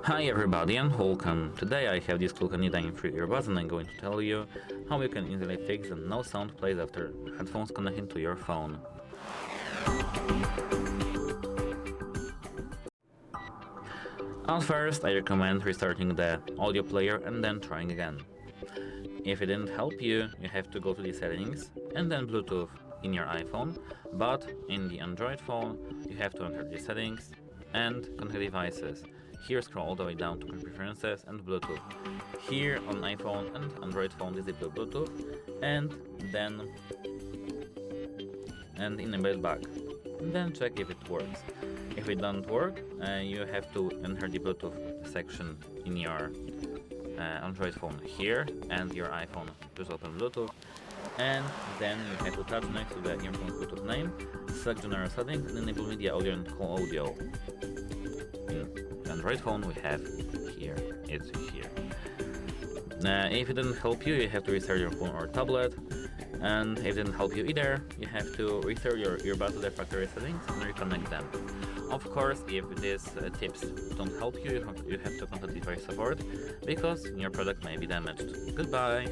Hi everybody and welcome. Today I have this SKULLCANDY Dime free earbuds and I'm going to tell you how you can easily fix the no sound plays after headphones connecting to your phone. At first I recommend restarting the audio player and then trying again. If it didn't help you, you have to go to the settings and then Bluetooth in your iPhone, but in the Android phone you have to enter the settings and connect devices. Here scroll all the way down to preferences and Bluetooth. Here on iPhone and Android phone disable Bluetooth and then enable back. And then check if it works. If it doesn't work, you have to enter the Bluetooth section in your Android phone here and your iPhone. Just open Bluetooth and then you have to touch next to the earphone Bluetooth name, select general settings and enable media audio and call audio. In Android phone we have here, it's here. If it didn't help you, you have to restart your phone or tablet, and if it didn't help you either, you have to restart your earbuds to the factory settings and reconnect them. Of course, if these tips don't help you, you have to contact device support because your product may be damaged. Goodbye!